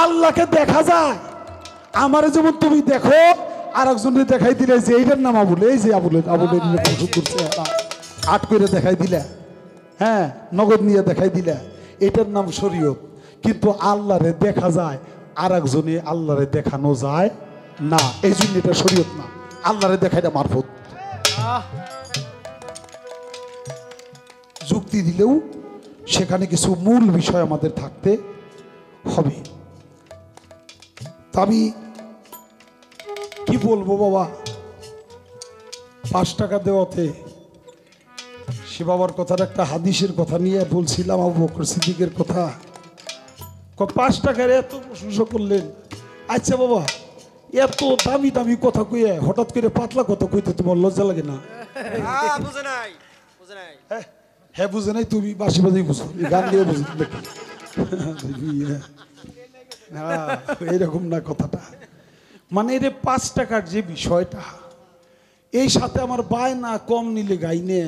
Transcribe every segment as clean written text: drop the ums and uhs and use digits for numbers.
আল্লাহকে দেখা যায়। আমারে যেমন তুমি দেখো, আর একজনের দেখাই দিলে যে এইটার নাম আবুল, এই যে আবুলের করছে আট করে দেখাই দিলে, হ্যাঁ নগদ নিয়ে দেখাই দিলে, এটার নাম শরীয়ত। কিন্তু আল্লাহরে দেখা যায়, আর একজনে আল্লাহরে দেখানো যায় না, এই জন্য এটা শরীয়ত না। আল্লাহরে দেখাইটা মারফত। যুক্তি দিলেও সেখানে কিছু মূল বিষয় আমাদের থাকতে হবে। আমি কি বলবো বাবা, 5 টাকা দেওয়াতে সে বাবার কথার একটা হাদিসের কথা নিয়ে বলছিলাম, আবু বকর সিদ্দিকের কথা। 5 টাকার এত প্রশংসা করলেন। আচ্ছা বাবা, এত দামি দামি কথা কইয়ে হঠাৎ করে পাতলা কথা কইতে তোমার লজ্জা লাগে না? হ্যাঁ বুঝে নাই, তুমি বাসি বাজাই বুঝো, গান দিয়ে বুঝো এইরকম না কথাটা। মানে এর 5 টাকার যে বিষয়টা, এই সাথে আমার বায়না কম নিলে গাইনে,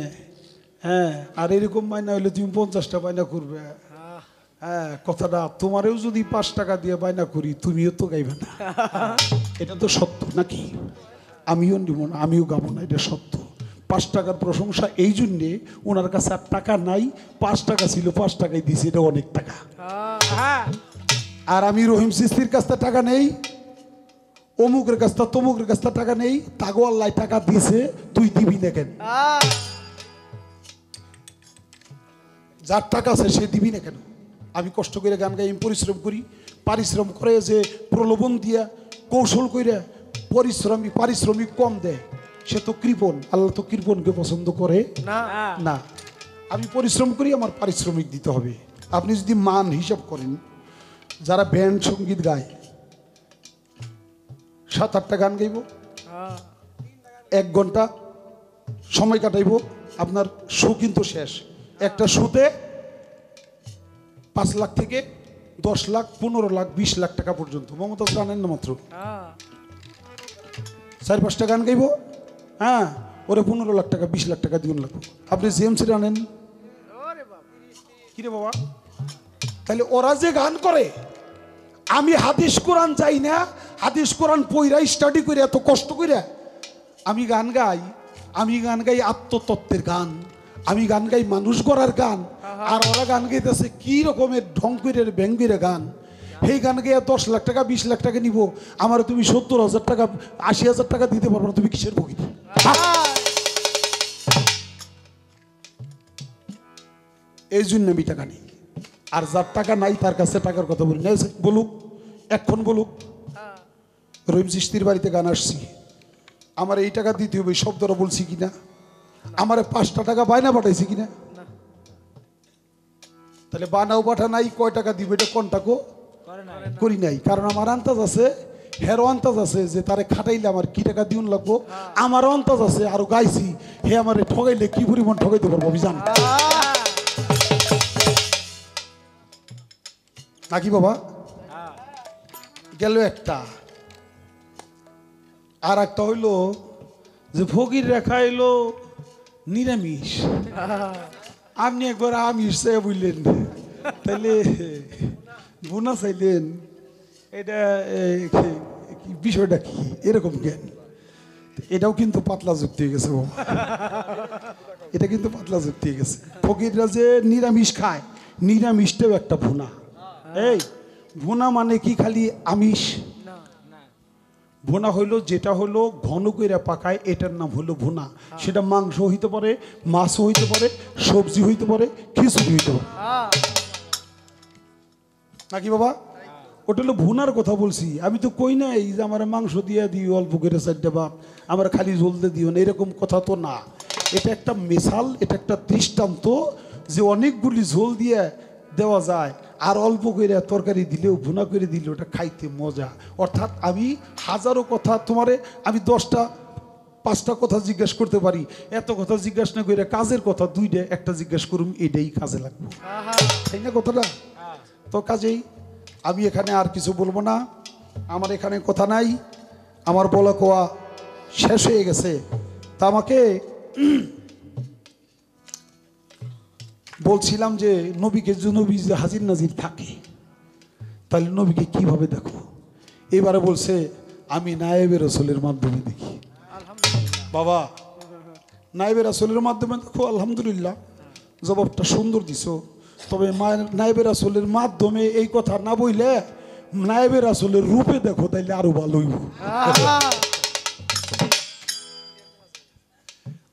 হ্যাঁ, আর এরকম বায়না হইলে তুমি 50টা বায়না করবে। হ্যাঁ, কথাটা তোমারেও যদি 5 টাকা দিয়ে বায়না করি, তুমিও তো গাইবে না। এটা তো সত্য নাকি? আমিও নিব না, আমিও গাবো না, এটা সত্য। 5 টাকার প্রশংসা এই জন্যে, ওনার কাছে আর টাকা নাই, 5 টাকা ছিল, 5 টাকাই দিয়েছে, এটা অনেক টাকা। আর আমি রহিম চিস্তির কাছ থেকে টাকা নেই, অমুকের কাছ থেকে তমুকের কাছ থেকে টাকা নেই, তাগো আল্লাহ টাকা দিয়েছে, তুই দিবি না কেন? যার টাকা আছে সে দিবি না কেন? আমি কষ্ট করে গান গাই, আমি পরিশ্রম করি, পারিশ্রম করে যে প্রলোভন দিয়া কৌশল করে পারিশ্রমিক কম দেয়, সে তো কৃপণ। আল্লাহ তো কৃপণকে পছন্দ করে না। আমি পরিশ্রম করি, আমার পারিশ্রমিক দিতে হবে। আপনি যদি মান হিসাব করেন, যারা ব্যান্ড সঙ্গীত গায়, 7-8টা গান গাইব, 1 ঘন্টা সময় কাটাইব, আপনার শো কিন্তু শেষ। একটা শোতে 5 লাখ থেকে 10 লাখ, 15 লাখ, 20 লাখ টাকা পর্যন্ত। মমতাজ জানেন না, মাত্র 4-5টা গান গাইব, হ্যাঁ, ওরে 15 লাখ টাকা, 20 লাখ টাকা দিন লাগবে। আপনি জেমস আনেন কিরে বাবা? তাহলে ওরা যে গান করে, আমি হাদিস কোরআন চাই না, হাদিস কোরআন পইরা স্টাডি করে এত কষ্ট করে আমি গান গাই। আমি গান গাই আত্মতত্ত্বের গান, আমি গান গাই মানুষ গড়ার গান। আর ওরা গান গাইতেছে কি রকমের ঢং করে ব্যাং করে গান। সেই গান গাইয়া 10 লাখ টাকা, 20 লাখ টাকা নিব, আমার তুমি 70,000 টাকা, 80,000 টাকা দিতে পারবো না, তুমি কিসের ভোগী? এই জন্য আমি টাকা নিই। আর যার টাকা নাই তার কাছে টাকার কথা বলি না, বলুক এখন বলুক। রহিম চিশতির বাড়িতে গান আসছি, আমার এই টাকা দিতে হবে শব্দটা বলছি কিনা? আমার 5টা টাকা বায়না পাঠাইছি কিনা? তাহলে বানাও পাঠা নাই, কয় টাকা দিবে এটা কন্টাক্টও করি নাই। কারণ আমার আন্তাজ আছে, হেরো আন্তাজ আছে যে তারে খাটাইলে আমার কি টাকা দিউন লাগবো। আমারও আন্তাজ আছে, আরো গাইছি, হে আমারে ঠগাইলে কি পরিমাণ ঠগাইতে পারবো আমি জানি নাকি বাবা? গেল একটা। আর একটা হইলো যে ফকির রেখা এলো নিরামিষ, আপনি একবার আমিষ চাই বললেন, তাইলে বোনা চাইলেন, এটা বিষয়টা কি? এরকম জ্ঞান, এটাও কিন্তু পাতলা যুক্তি হয়ে গেছে বাবা, এটা কিন্তু পাতলা যুক্তি হয়ে গেছে। ফকিররা যে নিরামিষ খায়, নিরামিষটাও একটা ভুনা। এই ভুনা মানে কি খালি আমিষ? ভুনা হইলো যেটা হলো ঘন করে পাকায়, এটার নাম হলো ভুনা। সেটা মাংস হইতে পারে, মাছও হইতে পারে, সবজি হইতে পারে, খিচুড়ি হইতে পারে, নাকি বাবা? ওটা হলো ভুনার কথা বলছি। আমি তো কই নাই যে আমার মাংস দিয়ে দিও অল্প করে 4টা ভাত, আমার খালি ঝোলতে দিও না, এরকম কথা তো না। এটা একটা মিসাল, এটা একটা দৃষ্টান্ত যে অনেকগুলি ঝোল দিয়ে দেওয়া যায়, আর অল্প করে তরকারি দিলেও ভুনা করে দিলেও ওটা খাইতে মজা। অর্থাৎ আমি হাজারো কথা তোমারে, আমি 10টা 5টা কথা জিজ্ঞেস করতে পারি, এত কথা জিজ্ঞাসা না করে কাজের কথা 2টা একটা জিজ্ঞেস করুম, এটাই কাজে লাগবে, তাই না কথাটা? তো কাজেই আমি এখানে আর কিছু বলবো না, আমার এখানে কথা নাই, আমার বলা কোয়া শেষ হয়ে গেছে। তা আমাকে বলছিলাম যে নবীকে যে নবী যে হাজির নাজির থাকে, তাহলে নবীকে কিভাবে দেখো? এবারে বলছে আমি নায়েবে রাসূলের মাধ্যমে দেখি। বাবা নায়েবে রাসূলের মাধ্যমে দেখো, আলহামদুলিল্লাহ জবাবটা সুন্দর দিছো। তবে নায়েবে রাসূলের মাধ্যমে এই কথা না বইলে নায়েবে রাসূলের রূপে দেখো, তাইলে আরো ভালো হইব,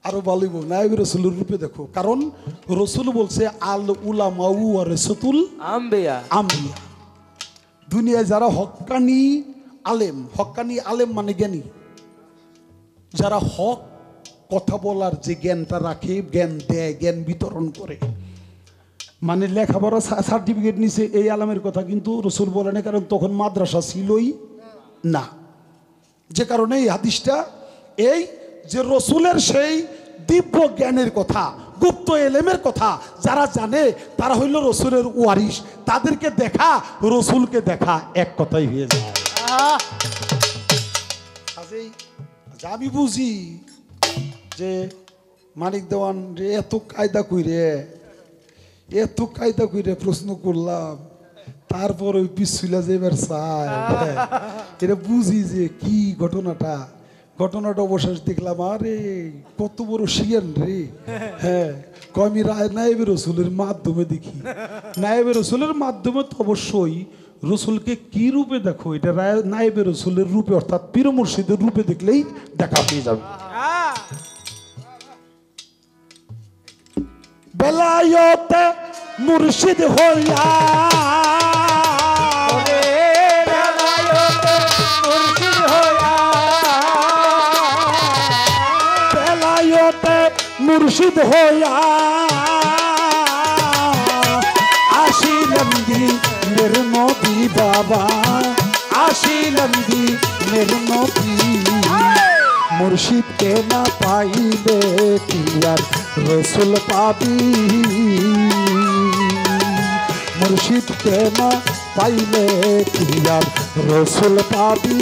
আরো ভালো হইব। নায়েবে রাসূলের রূপে দেখো, কারণ রাসূল বলছে আল উলামা ওয়ারাসাতুল আম্বিয়া। দুনিয়ায় যারা হক্কানি আলেম মানে জ্ঞানী, যারা হক কথা বলার যে জ্ঞানটা রাখে, জ্ঞান দেয়, জ্ঞান বিতরণ করে, মানে লেখাপড়া সার্টিফিকেট নিছে এই আলেমের কথা কিন্তু রসুল বলে না, কারণ তখন মাদ্রাসা ছিলই না। যে কারণে এই হাদিসটা এই যে রসুলের সেই দিব্য জ্ঞানের কথা, গুপ্ত এলেমের কথা যারা জানে তারা হইল রসুলের ওয়ারিস, তাদেরকে দেখা রসুলকে দেখা এক কথাই হয়ে যায়। আমি বুঝি যে মানিক দেওয়ান রে এত কায়দা কইরে প্রশ্ন করলাম, তারপর ওই পিছুলা যে এবার চায় এটা বুঝি যে কি ঘটনাটা অবশেষ দেখলাম। আরে কত বড় শিয়ান রে। হ্যাঁ, আমি নায়েবে রাসূলের মাধ্যমে দেখি। নায়েবে রাসূলের মাধ্যমে তো অবশ্যই রসুলকে কি রূপে দেখো, এটা নায়েবে রাসূলের রূপে অর্থাৎ পীর মুর্শিদের রূপে দেখলেই দেখা পেয়ে যাবে। বেলায়েতে মুর্শিদ হইয়া, বেলায়েতে মুর্শিদ হইয়া আসিলেন দিনের নবী বাবা, আসিলেন দিনের নবী। মুর্শিদকে না পাইলে কি আর রসুল পাবি, মুর্শিদকে না পাইলে কি আর রসুল পাবি।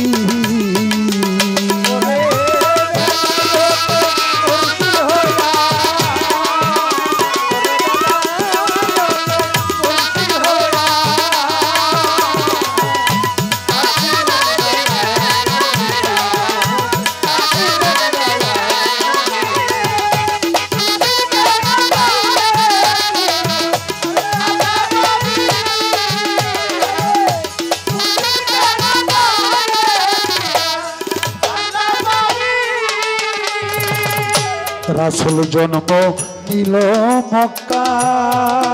রাসূল জন্ম নিল মক্কায়,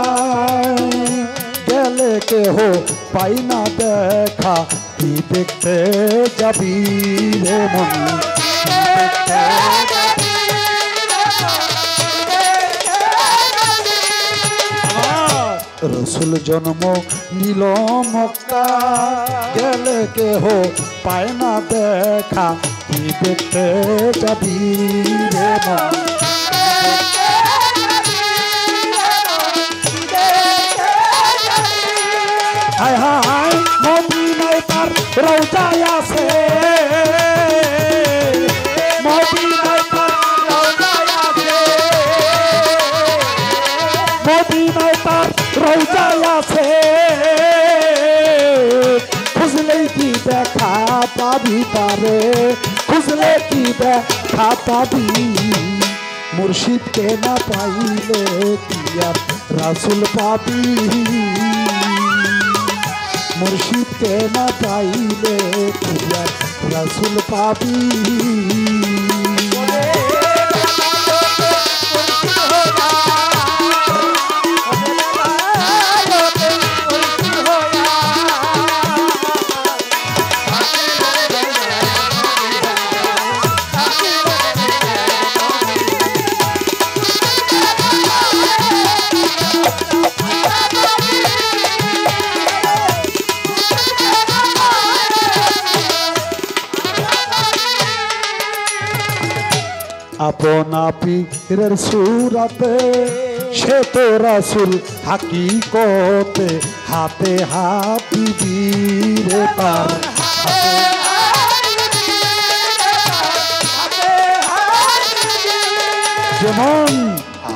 গেলে কেহ পাই না দেখা, কি দেখতে যাবি রে মন, রাসূল জন্ম নিল মক্কা, গেলে কেহ পায় না দেখা, কি দেখতে যাবি রে মন। হায় হায় মদিনায় তার রওজায় আছে, মদিনায় তার রওজায় আছে, মদিনায় তার রওজায় আছে, খুঁজলেই কি দেখা পাবি তারে, খুঁজলে কি দেখা পাবি। মুর্শিদকে না পাইলে কি আর রাসূল পাবি, মুর্শিদকে না পাইলে কি আর রাসূল পাবি। আপনা পীরের সুরাতে সে তো রাসূল হাকিকতে, হাতে হাত দিবি রে তার, যেমন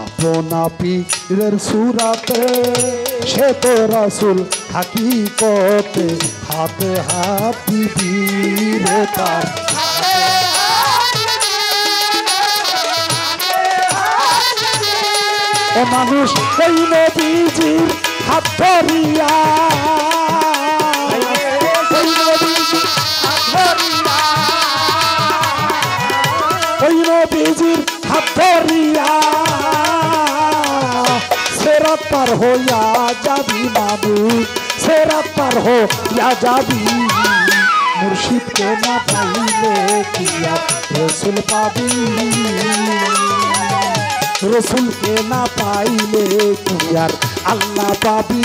আপনা পীরের সুরাতে সে তো রাসূল হাকিকতে হাতে হাত দিবি রে তার ও মানুষ ওই নবীজির হাত ধরিয়া ওই নবীজির হাত ধরিয়া সেরাত পার হইয়া যাবি মানুষ সেরাত পার হইয়া যাবি মুর্শিদকে না পাইলে কি আর রসুল পাবি রসুলকে না পাইলে কি আর আল্লাহ পাবি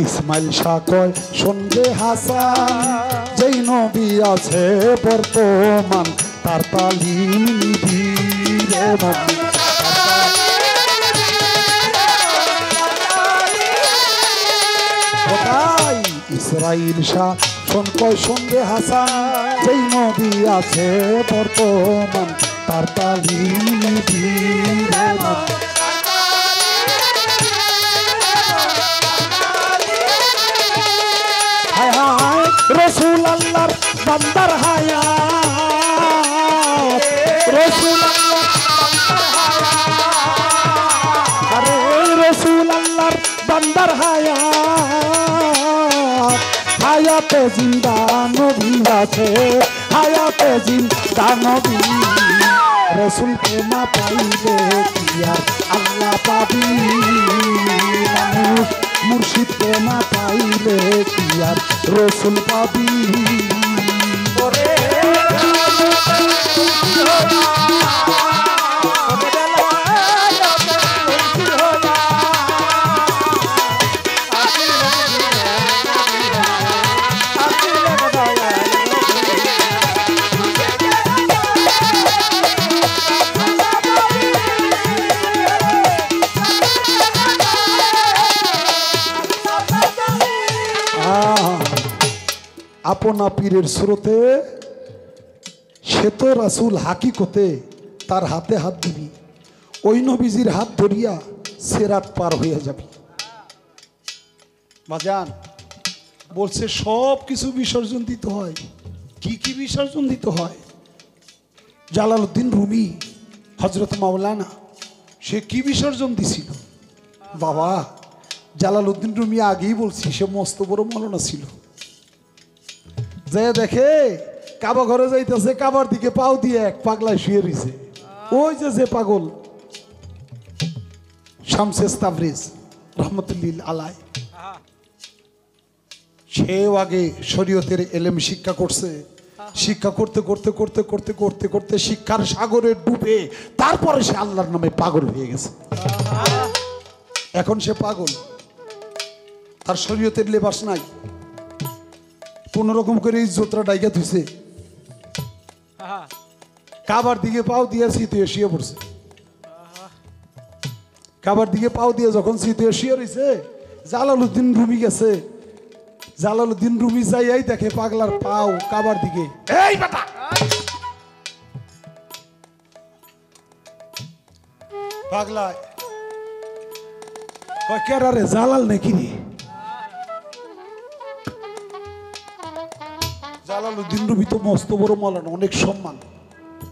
ইসমাইল শাহ কয় শুনবে হাসান যেই নবী আছে বর্তমান তার তালিম নিবি রে মন কোথায় ইসরাইল শাহ শোন কয় শুনবে হাসান যেই নবী আছে বর্তমান তার তালিম নিবি রে মন রসুল আল্লাহর বান্দার হায়াত রসুল আরে রসুল আল্লাহর বান্দার হায়াত হায়াতে জিন্দা নবী আছে হায়াতে জিন্দা নবী রসুলকে না পাইলে কি আর আল্লাহ পাবি মানুষ মুর্শিদকে না পাইলে কি আর রসুল পাবি আপনা পীরের স্রোতে সে তো রাসূল হাকিকতে তার হাতে হাত দিবি ওই নবীজির হাত ধরিয়া সিরাত পার হয়ে যাবি বাজান বলছে সব কিছু বিসর্জন দিতে হয় কি কি বিসর্জন দিতে হয় জালালউদ্দিন রুমি হযরত মাওলানা সে কি বিসর্জন দিছিল বাবা জালালউদ্দিন রুমি আগেই বলছি সে মস্ত বড় মাওলানা ছিল যে দেখে কাবা ঘরে যাইতেছে কাবার দিকে পাও দিয়ে এক পাগলায় শুয়ে রইছে ওই যে পাগল শামসেস তাবরিজ রহমতুল্লাহ আলাইহি সেও আগে শরীয়তের ইলম শিক্ষা করছে শিক্ষা করতে করতে করতে করতে করতে করতে শিক্ষার সাগরে ডুবে তারপরে সে আল্লাহর নামে পাগল হয়ে গেছে এখন সে পাগল তার শরীয়তের লেবাস নাই কোন রকম করে ইজ্জতরা ডাইকা থইছে কাবার দিকে পাও দিয়ে শীতে শুয়ে পড়ছে কাবার দিকে পাও দিয়ে যখন শীতে শুয়ে রয়েছে জালালউদ্দিন রুমি গেছে জালালউদ্দিন রুমি যাই দেখে পাগলার পাও কাবার দিকে এই বেটা পাগলা কয় কেরা রে জালাল নাকি রে জালালউদ্দিন রুমি তো মস্ত বড় মাওলানা অনেক সম্মান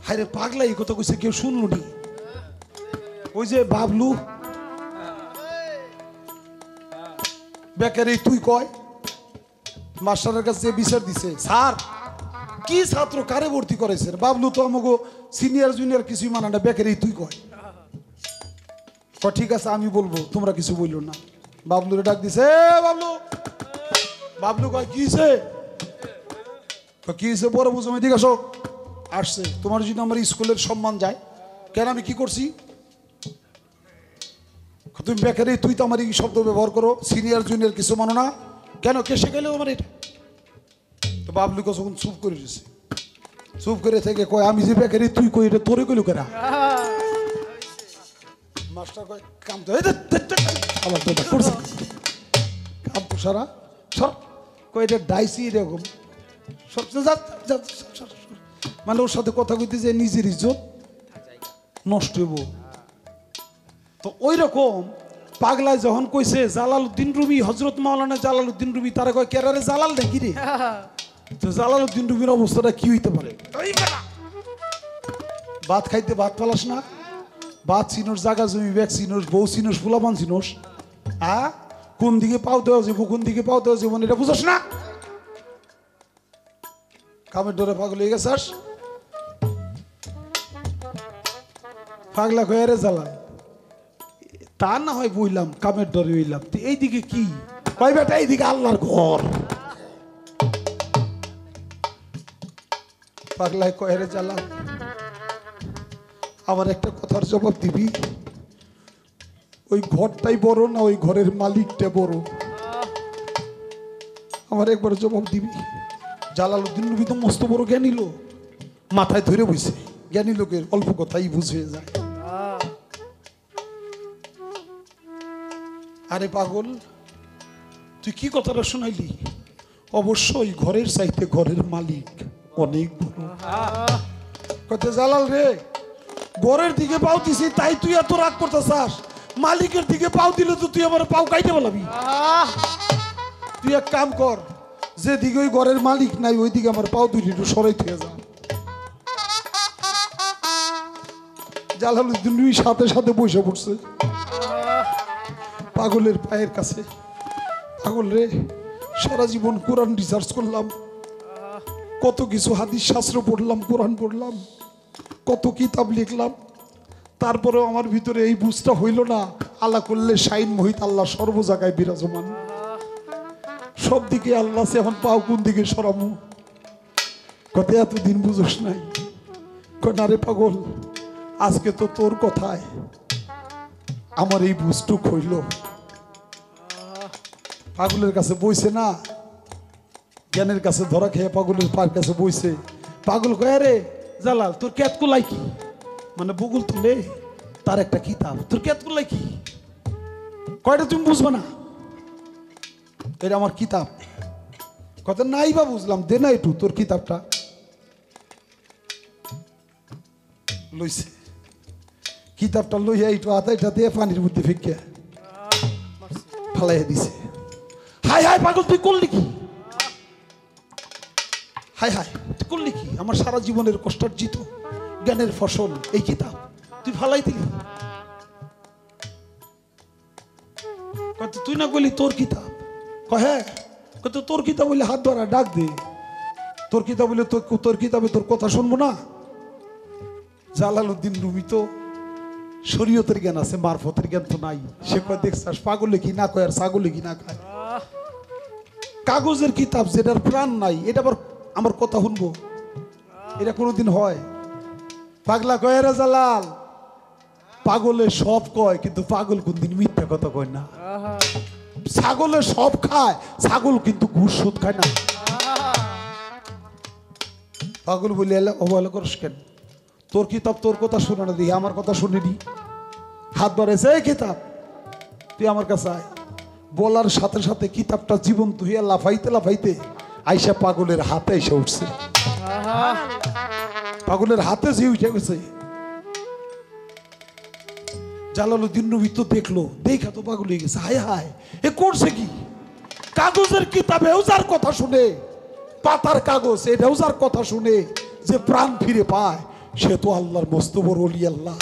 হায়রে পাগলা এই কথা কইছে কেউ শুনলো নি ওই যে বাবলু বেকারি তুই কয় মাস্টারের কাছে বিচার দিছে স্যার কি ছাত্র কারে ভর্তি করেছে বাবলু তো আমাকে সিনিয়র জুনিয়র কিছুই মানে না বেকারি তুই কয় ঠিক আছে আমি বলবো তোমরা কিছু বললো না বাবলুরে ডাক দিছে বাবলু বাবলু কয় কি হয়েছে কি হয়েছে বড় বুঝো এদিকে আসো আসছে তোমার যদি আমার স্কুলের সম্মান যায় কেন আমি কি করছি তুমি বেকারি তুই তো আমার এই শব্দ ব্যবহার করো সিনিয়র জুনিয়র কিছু মানো না কেন কে শেখাইলো আমার এটা? তো বাবলু কখন চুপ করে দিছে, চুপ করে থেকে কয় আমি যে বেকারি তুই কই এটা তোরে কইলো কেনা? মাস্টার কয় কাম তো আমার তো এটা করছে কাম তো সারা সর কয় এটা ডাইসি এরকম সব মানে ওর সাথে কথা কইতে যে নিজের ইজ্জত নষ্ট হইব। তো ওই রকম পাগলায় যখন কইছে Jalaluddin Rumi, Hazrat Maulana Jalaluddin Rumi, তারা কয় কেরারে জালাল নাকি রে? তো জালালউদ্দিন রুমির অবস্থাটা কি হইতে পারে? ভাত খাইতে ভাত পালাস না, ভাত চিনোস, জাগা জমি ব্যাগ চিনোস, বউ চিনোস, ফুলাপান চিনোস, কোন দিকে পাও দেওয়া যাবো, কোন দিকে পাও দেওয়া যাবো এটা বুঝোস না? কামের ডরে পাগল হয়ে গেছাস। পাগলা কয়ে রে জালাল, তা না হয় বইলাম কামের ডরে হইলাম, এইদিকে কি কয় বেটা? এইদিকে আল্লাহর ঘর। পাগলায় কয়ে রে জালাল, আমার একটা কথার জবাব দিবি, ওই ঘরটাই বড় না ওই ঘরের মালিকটা বড়? আমার একবার জবাব দিবি। জালালউদ্দিন রুমি তো মস্ত বড় জ্ঞানী লোক, মাথায় ধরে বইছে, জ্ঞানী লোকের অল্প কথাই বুঝে যায়। আরে পাগল, তুই কি কথাটা শোনাইলি? অবশ্যই ঘরের চাইতে ঘরের মালিক অনেক বড়। কত জালাল রে, ঘরের দিকে পাও দিছি তাই তুই এত রাগ করতে চাস? মালিকের দিকে পাও দিলে তো তুই আমার পাও কাইতে বলাবি। তুই এক কাম কর, যে দিকে ওই ঘরের মালিক নাই ওই দিকে আমার পাও দুই একটু সরাই থেকে যা। জালালউদ্দিন রুমি সাথে সাথে বসে পড়ছে পাগলের পায়ের কাছে। পাগল রে, সারা জীবন কোরআন রিসার্চ করলাম, কত কিছু হাদিস শাস্ত্র পড়লাম, কোরআন পড়লাম, কত কিতাব লিখলাম, তারপরেও আমার ভিতরে এই বুঝটা হইল না আল্লাহ করলে শাইন মহিত আল্লাহ সর্ব জায়গায় বিরাজমান, সব দিকে আল্লাহ আছে, এখন পাও কোন দিকে সরামু? কত এতদিন বুঝোস নাই? না রে পাগল, আজকে তো তোর কথায় আমার এই বুঝটুক হইল। পাগলের কাছে বইছে না, জ্ঞানের কাছে ধরা খেয়ে পাগলের পার কাছে বইছে। পাগল কয়ে রে জালাল, তোর ক্যাত কোলাই কি? মানে বগুল তুলে তার একটা কিতাব, তোর ক্যাত কোলাই কি? কয়টা তুমি বুঝবে না? এটা আমার কিতাব। কত নাই বা বুঝলাম, দে না একটু তোর কিতাবটা। লইছে কিতাবটা, লইয়া একটু আতাইটা দিয়ে পানির মধ্যে ফেঁকে ফালাইয়া দিছে। হাই হাই পাগল, তুই করলি কি? হাই হাই তুই করলি কি? আমার সারা জীবনের কষ্টার্জিত জ্ঞানের ফসল এই কিতাব তুই ফালাই দিলি। তুই না বলি তোর কিতাব? হ্যাঁ। তোর কিতাব বলে হাত ধরা ডাক দে, তোর কিতাব বলে তোর কিতাবে তোর কথা শুনবো না? জালালউদ্দিন রুমি তো শরীয়তের জ্ঞান আছে, মারফতের জ্ঞান তো নাই। সে কয় দেখছাস পাগলে কি না কয় আর ছাগলে কি না খায়। কাগজের কিতাব যেটার প্রাণ নাই, এটা আবার আমার কথা শুনবো? এটা কোনোদিন হয়? পাগলা কয় রে জালাল, পাগলে সব কয় কিন্তু পাগল কোনদিন মিথ্যা কথা কয় না। ছাগলে সব খায়, ছাগল কিন্তু ঘুষ সুদ খায় না। পাগল বলে অবহেলা করিস কেন? তোর কিতাব তোর কথা শুনে না, দিই আমার কথা শুনিনি। হাত বাড়াইছে, এই কিতাব তুই আমার কাছে আয়। বলার সাথে সাথে কিতাবটা জীবন্ত হইয়া লাফাইতে লাফাইতে আইসা পাগলের হাতে এসে উঠছে। পাগলের হাতে যে উঠে গেছে, জালালউদ্দিন রুমি তো দেখলো, দেখা তো পাগল হয়ে গেছে। হায় হায়, এ করছে কি? কাগজের কিতাবেও যার কথা শুনে, পাতার কাগজ এটাও যার কথা শুনে যে প্রাণ ফিরে পায়, সে তো আল্লাহর মস্ত বড় ওলি আল্লাহ।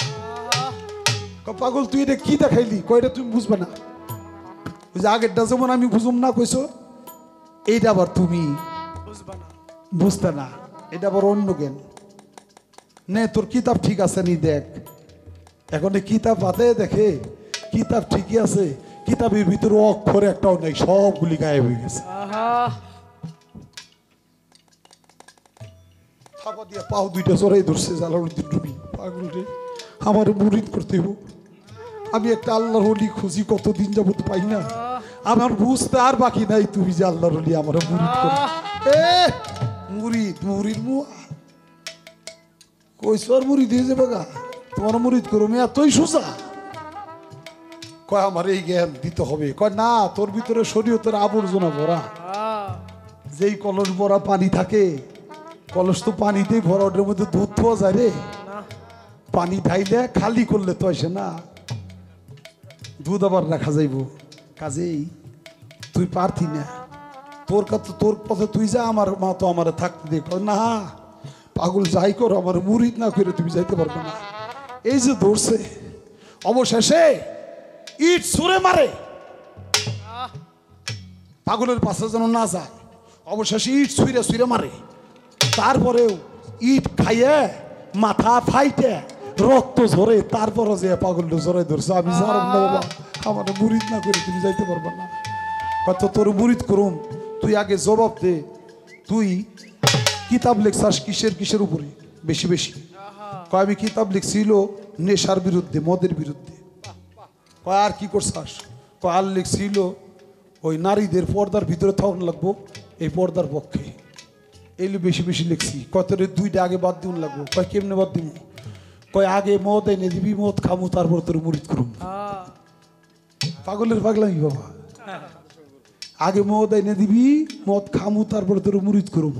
পাগল তুই এটা কি দেখাইলি? কয়টা তুমি বুঝবে না? ওই যে আগেরটা যেমন আমি বুঝুম না কইছো, এইটা আবার তুমি বুঝতে না, এটা আবার অন্য জ্ঞান। নে তোর কিতাব ঠিক আছে নি দেখ। এখন কিতাব হাতে দেখে কিতাব ঠিকই আছে, কিতাবের ভিতরে অক্ষর একটাও নেই, সবগুলি গায়েব হয়ে গেছে। থাপা দিয়ে পাও দুইটা চড়াই ধরছে জালালউদ্দিন রুমি। পাগল রে, আমার মুরিদ করতে হইব। আমি একটা আল্লাহর ওলি খুঁজি, কতদিন যাবত পাই না। আমার বুঝতে আর বাকি নাই তুমি যে আল্লাহর ওলি আমার মুরিদ করো। মুরিদ মুরিদ মুয়া কইসর মুরিদ হয়ে যাবে গা, তোমার মুরিদ করো মেয়ে এতই সোজা। কয় আমার এই জ্ঞান দিতে হবে। কয় না, তোর ভিতরে শরীয়তের আবর্জনা ভরা, যেই কলস ভরা পানি থাকে, কলস তো পানিতেই ভরা, ওটার মধ্যে দুধ পাওয়া যায় রে, পানি ঢাইলে খালি করলে তো আসে না, দুধ আবার রাখা যাইব। কাজেই তুই পারতি না, তোর পথে তুই যা, আমার মা তো আমার থাকতে দেখ না, পাগল যাই করো, আমার মুরিদ না করে তুমি যাইতে পারবে না। এই যে ধরছে, অবশেষে ইট ছুঁড়ে মারে, পাগলের পাশে যেন না যায়, অবশেষে ইট ছুঁড়ে ছুঁড়ে মারে। তারপরেও ইট খাইয়ে মাথা ফাইটে রক্ত ঝরে, তারপরে যে পাগল ঝরে ধরছে। আমি জানব না বাবা, আমার মুরিদ না করে তুমি যাইতে পারবে না। কত তোর মুরিদ করুম, তুই আগে জবাব দে, তুই কিতাব লেখছাস কিসের কিসের উপরে বেশি বেশি? কয় আমি কিতাব লিখছিল নেশার বিরুদ্ধে, মদের বিরুদ্ধে। কয় আর কি করছাস? কয় আর লিখছিল ওই নারীদের পর্দার ভিতরে থাকুন লাগবো, এই পর্দার পক্ষে, এইগুলো বেশি বেশি লিখছি। কত রে দুইটা আগে বাদ দিন লাগবো। কয় কেমনে বাদ দিব? কয় আগে মদ এনে দিবি, মদ খামু, তারপর তোর মুরিদ করুম। পাগলের পাগলামি বাবা, আগে মদ এনে দিবি, মদ খামু, তারপরে তোর মুরিদ করুম।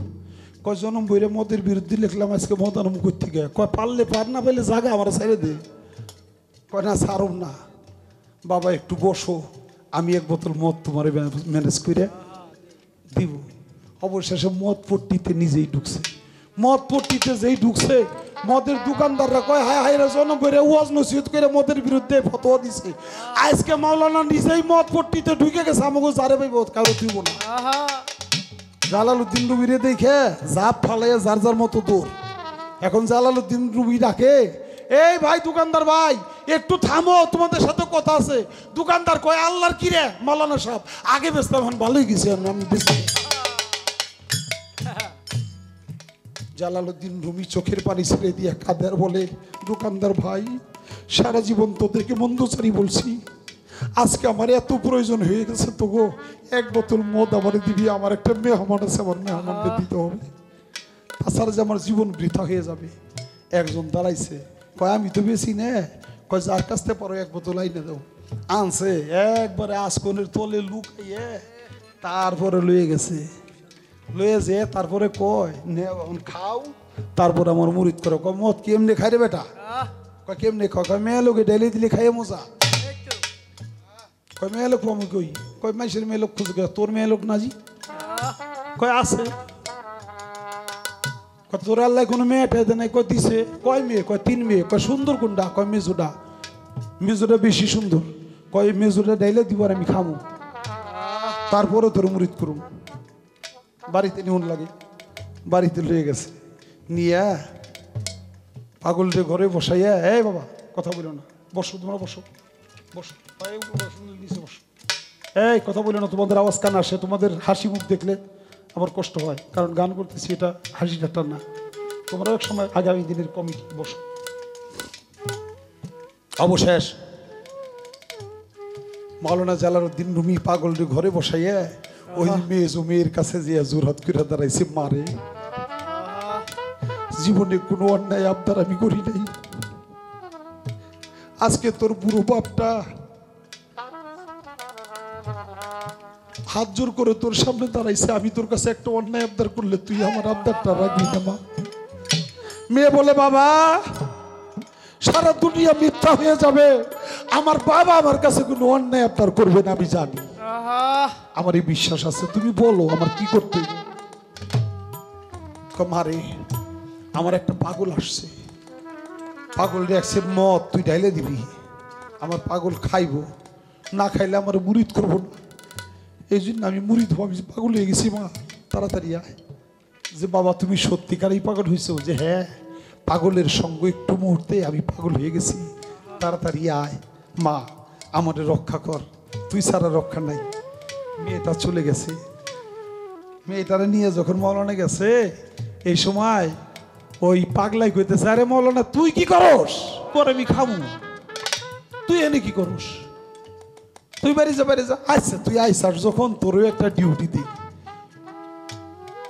কয় জনম বইরে মদের বিরুদ্ধে লিখলাম, আজকে মদ আনম করতে গে। কয় পারলে পার, না পাইলে জাগা আমার ছেড়ে দে। কয় না ছাড়ম না বাবা, একটু বসো, আমি এক বোতল মদ তোমার ম্যানেজ করে দিব। অবশেষে মদ পট্টিতে নিজেই ঢুকছে। মদ পট্টিতে যেই ঢুকছে, মদের দোকানদাররা কয় হায় হায় রে, জনম বইরে ওয়াজ নসিহত করে মদের বিরুদ্ধে ফতোয়া দিছে। আজকে মাওলানা নিজেই মদ পট্টিতে ঢুকে গেছে, আমাকে যারে পাইব কারো তুইব না। জালালউদ্দিন রুবিরে দেখে জাপ ফালাইয়া যার যার মতো দৌড়। এখন জালালউদ্দিন রুবি ডাকে, এই ভাই দোকানদার ভাই একটু থামো, তোমাদের সাথে কথা আছে। দোকানদার কয় আল্লাহর কি রে মাওলানা সাহেব, আগে বেচতাম, এখন ভালোই গেছি, আমি বেশি। জালালউদ্দিন রুমি চোখের পানি ছেড়ে দিয়ে কাঁদার বলে, দোকানদার ভাই সারা জীবন তোদেরকে মন্দচারী বলছি, আজকে আমার এত প্রয়োজন হয়ে গেছে, তো গো এক বোতল মদ আমার দিবি, আমার একটা মেহমান আছে, আমার মেহমানকে দিতে হবে, তাছাড়া যে আমার জীবন বৃথা হয়ে যাবে। একজন দাঁড়াইছে, কয় আমি তো বেশি নে, কয় যার কাছ থেকে পারো এক বোতল আইনে দাও। আনছে, একবারে আসকনের তলে লুকাইয়ে তারপরে লয়ে গেছে। লয়ে যে তারপরে কয় নে খাও, তারপরে আমার মুরিদ করো। কয় মদ কেমনে খাই রে বেটা? কয় কেমনে খাও? কয় মেয়ে লোকে ডেলি দিলে খাইয়ে মজা। কয় মেয়ে লোক আমি কই? কয় মাইসের মেয়ে লোক খুঁজে, তোর মেয়ে লোক নাজি? কয় আছে। কয় তোর আল্লাহ কোনো মেয়ে টেদে নাই? কয় দিছে। কয় মেয়ে? কয় 3 মেয়ে। কয় সুন্দর কোনটা? কয় মেজুটা। মেজুটা বেশি সুন্দর। কয় মেজুটা ডাইলে দিব আর আমি খামু, তারপরে তোর মুরিদ করুম। বাড়িতে নিউন লাগে, বাড়িতে লয়ে গেছে, নিয়া পাগলটা ঘরে বসাইয়া, এই বাবা কথা বলো না, বসো তোমরা, বসো বসো, বসো, এই কথা বলো না, তোমাদের আওয়াজ কান আসে, তোমাদের হাসি মুখ দেখলে আমার কষ্ট হয়, কারণ গান করতেছি, এটা হাসি ঠাট্টা না। তোমরা এক সময় আগামী দিনের কমিটি বসো। অবশেষ মাওলানা জালালউদ্দিন রুমি পাগলটা ঘরে বসাইয়া ওই মেয়ের কাছে যে জোরহাত করে দাঁড়াইছে, মারে জীবনে কোনো অন্যায় আবদার আমি করি নাই, আজকে তোর বুড়ো বাপটা হাত জোর করে তোর সামনে দাঁড়াইছে, আমি তোর কাছে একটা অন্যায় আবদার করলে তুই আমার আবদারটা রাখবি না মা? মেয়ে বলে, বাবা সারা দুনিয়া মিথ্যা হয়ে যাবে, আমার বাবা আমার কাছে কোনো অন্যায় আবদার করবে না, আমি জানি, আমার এই বিশ্বাস আছে, তুমি বলো আমার কি করতে। মারে আমার একটা পাগল আসছে, পাগল দেখছে মদ তুই ঢাইলে দিবি, আমার পাগল খাইব, না খাইলে আমার মুরিদ করবো না, এই জন্য আমি মুরিদ হব, আমি পাগল হয়ে গেছি। মা তাড়াতাড়ি আয়। যে বাবা তুমি সত্যিকারই পাগল হয়েছো? যে হ্যাঁ, পাগলের সঙ্গ একটু মুহূর্তে আমি পাগল হয়ে গেছি, তাড়াতাড়ি আয় মা, আমাদের রক্ষা কর, তুই ছাড়া রক্ষা নাই। মেয়েটা চলে গেছে, মেয়েটারে নিয়ে যখন মৌলানা গেছে, এই সময় ওই পাগলাই কইতেছে, আরে মৌলানা তুই কি করস? পরে আমি খামু, তুই এনে কি করস? তুই বাড়ি যা, বাড়ি যা। আচ্ছা তুই আইসার যখন, তোরও একটা ডিউটি দিই।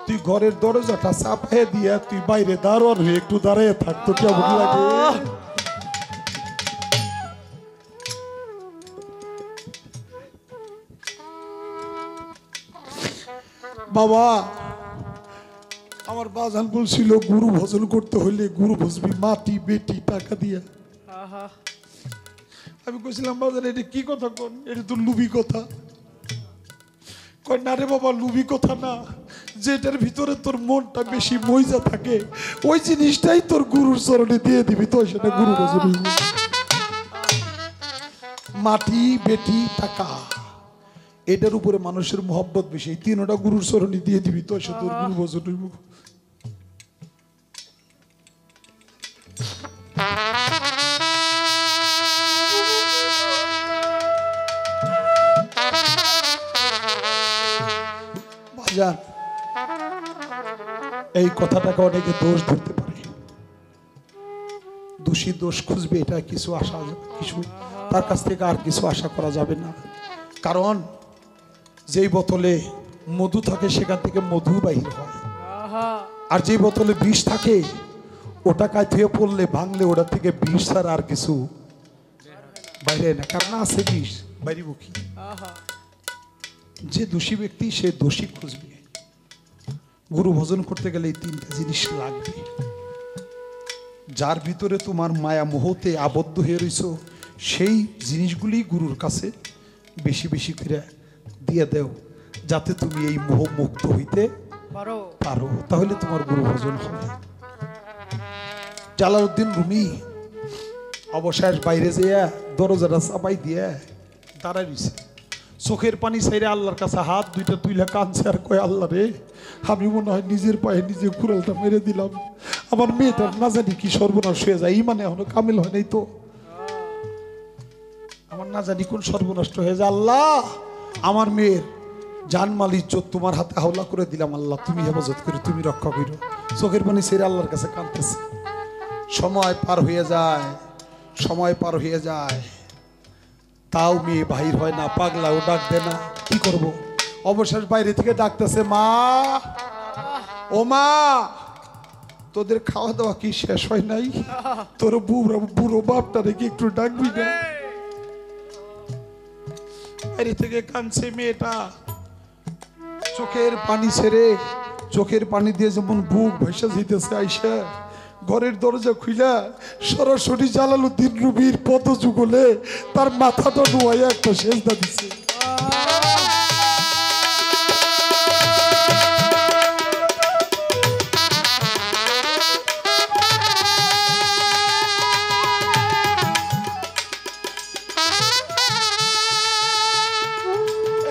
তুই ঘরের দরজাটা চাপায় দিয়া তুই বাইরে দাঁড়ান হয়ে একটু দাঁড়িয়ে থাকতো, কেমন লাগে? বাবা আমার বাজান বলছিল গুরু ভজন করতে হইলে গুরু ভজবি মাটি বেটি টাকা দিয়া। আমি কইছিলাম বাজান এটা কি কথা কোন, এটা তো লুবি কথা। কই না রে বাবা, লুবি কথা না, যেটার ভিতরে তোর মনটা বেশি মইজা থাকে ওই জিনিসটাই তোর গুরুর চরণে দিয়ে দিবি, তো সেটা গুরু ভজন। মাটি বেটি টাকা এটার উপরে মানুষের মহব্বত বেশি, তিনটা গুরুর চরণে দিয়ে দিবি, তো সে তোর গুরু ভজন হইব। ভাইজান এই কথাটাকে অনেকে দোষ ধরতে পারে, দোষী দোষ খুঁজবে, এটা কিছু আশা, কিছু তার কাছ থেকে আর কিছু আশা করা যাবে না। কারণ যেই বোতলে মধু থাকে সেখান থেকে মধু বাহির হয়, আর যেই বোতলে বিষ থাকে ওটা কাঁথিয়ে পড়লে ভাঙলে ওটা থেকে বিষ ছাড়া আর কিছু বাইরে না, কারণ আছে বিষ বাইরে মুখী। যে দোষী ব্যক্তি সে দোষী খুঁজবে। গুরু ভজন করতে গেলে এই তিনটা জিনিস লাগবে। যার ভিতরে তোমার মায়া মোহতে আবদ্ধ হয়ে রইছো সেই জিনিসগুলি গুরুর কাছে বেশি বেশি করে দিয়ে দেও, যাতে তুমি এই মোহ মুক্ত হইতে পারো, তাহলে তোমার গুরু ভজন হবে। জালালউদ্দিন রুমি অবশেষ বাইরে যেয়ে দরজাটা চাপাই দিয়ে দাঁড়াই রইছে, চোখের পানি ছাইরে আল্লাহর কাছে হাত দুইটা তুইলা কাঁদছে আর কয়, আল্লাহ রে আমি মনে হয় নিজের পায়ে নিজে কুড়ালটা মেরে দিলাম, আমার মেয়েটার না জানি কি সর্বনাশ হয়ে যায়, এই মানে এখনো কামিল হয় নাই তো, আমার না জানি কোন সর্বনষ্ট হয়ে যায়। আল্লাহ আমার মেয়ের জানমাল ইজ্জত তোমার হাতে হাওলা করে দিলাম, আল্লাহ তুমি হেফাজত করো, তুমি রক্ষা করো। চোখের পানি ছেড়ে আল্লাহর কাছে কাঁদতেছে। সময় পার হয়ে যায়, সময় পার হয়ে যায়, তাও মেয়ে বাহির হয় না, পাগলাও ডাক দেয় না, কি করব? অবশেষ বাইরে থেকে ডাকতেছে, মা ও মা, তোদের খাওয়া দাওয়া কি শেষ হয় নাই? তোর বুড়ো বাপটা রেখে একটু ডাকবি না? বাইরে থেকে কাঁদছে মেয়েটা, চোখের পানি ছেড়ে, চোখের পানি দিয়ে যেমন বুক ভাইসা যেতেছে, আইসা ঘরের দরজা খুইলা সরাসরি জালালউদ্দিন রুমির পদ যুগলে তার মাথাটা নোয়াইয়া একটা সেজদা দিছে।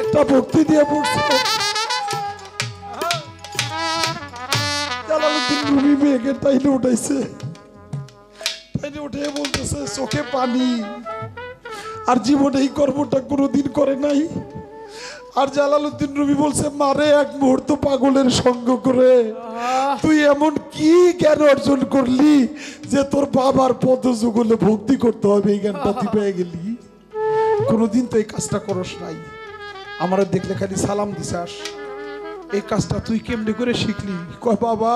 একটা ভক্তি দিয়ে পড়ছে। জালালউদ্দিন রুমি মেয়েকে টাইনে উঠাইছে, টাইনে উঠে বলতেছে চোখে পানি, আর জীবনে এই কর্মটা কোনোদিন করে নাই। আর জালালউদ্দিন রুমি বলছে, মারে এক মুহূর্ত পাগলের সঙ্গ করে তুই এমন কি জ্ঞান অর্জন করলি যে তোর বাবার পদ যুগলে ভক্তি করতে হবে, এই জ্ঞানটা তুই পেয়ে গেলি? কোনোদিন তো এই কাজটা করস নাই, আমার দেখলে খালি সালাম দিছাস, এই কাজটা তুই কেমনি করে শিখলি? কয় বাবা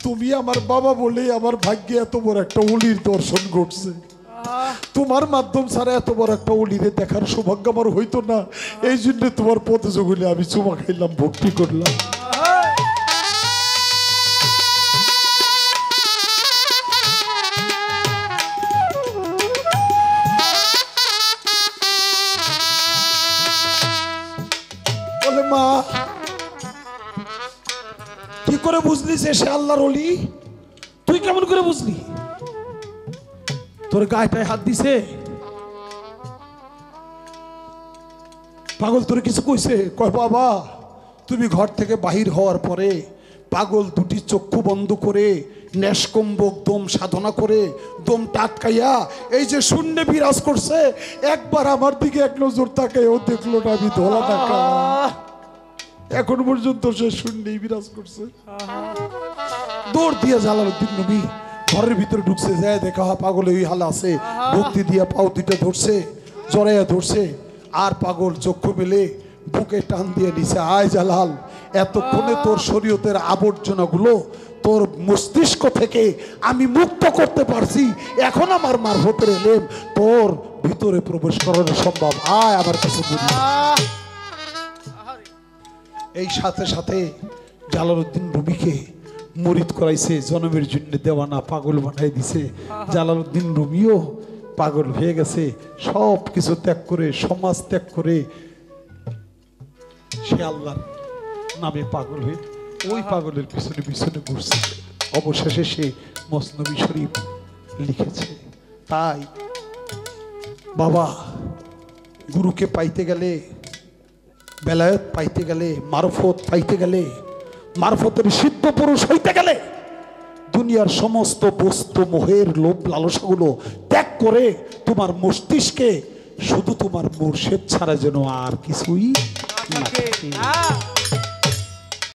তুমি আমার বাবা বলেই আমার ভাগ্যে এত বড় একটা অলির দর্শন ঘটছে, তোমার মাধ্যম ছাড়া এত বড় একটা অলিরে দেখার সৌভাগ্য আমার হইতো না, এই জন্য তোমার পথে যুগলে আমি চুমা খাইলাম, ভক্তি করলাম। বলে মা কি করে বুঝলি যে সে আল্লাহর ওলি? তুই কেমন করে বুঝলি? তোর গায়েটায় হাত দিছে? পাগল তোর কিছু কইছে? কয় বাবা তুমি ঘর থেকে বাহির হওয়ার পরে পাগল দুটি চক্ষু বন্ধ করে নেশকম্বক দম সাধনা করে দম টাটকাইয়া এই যে শূন্যে বিরাজ করছে, একবার আমার দিকে এক নজর তাকাইও দেখলো না আমি ধলা টাকা, এখন পর্যন্ত সে শূন্যেই বিরাজ করছে। দৌড় দিয়ে জালালউদ্দিন নবী ঘরের ভিতরে ঢুকছে, যায় দেখা পাগল ওই হাল আছে, ভক্তি দিয়া পাও দুইটা ধরছে, জড়াইয়া ধরছে, আর পাগল চক্ষু মেলে বুকে টান দিয়ে নিছে, আয় জালাল, এতক্ষণে তোর শরীয়তের আবর্জনাগুলো তোর মস্তিষ্ক থেকে আমি মুক্ত করতে পারছি, এখন আমার মারফতের এলেম তোর ভিতরে প্রবেশ করানো সম্ভব, আয় আমার কাছে বলি। এই সাথে সাথে জালালউদ্দিন রুমিকে মুরিদ করাইছে, জনমের জন্য দেওয়ানা পাগল বানাই দিছে। জালালউদ্দিন রুমিও পাগল হয়ে গেছে, সব কিছু ত্যাগ করে, সমাজ ত্যাগ করে সে আল্লাহর নামে পাগল হয়ে ওই পাগলের পিছনে পিছনে ঘুরছে। অবশেষে সে মসনবী শরীফ লিখেছে। তাই বাবা, গুরুকে পাইতে গেলে, বেলায়েত পাইতে গেলে, মারফত পাইতে গেলে, মারফতের সিদ্ধ পুরুষ হইতে গেলে দুনিয়ার সমস্ত বস্তু মোহের লোভ লালসাগুলো ত্যাগ করে তোমার মস্তিষ্কে শুধু তোমার মুর্শিদ ছাড়া যেন আর কিছুই না থাকে।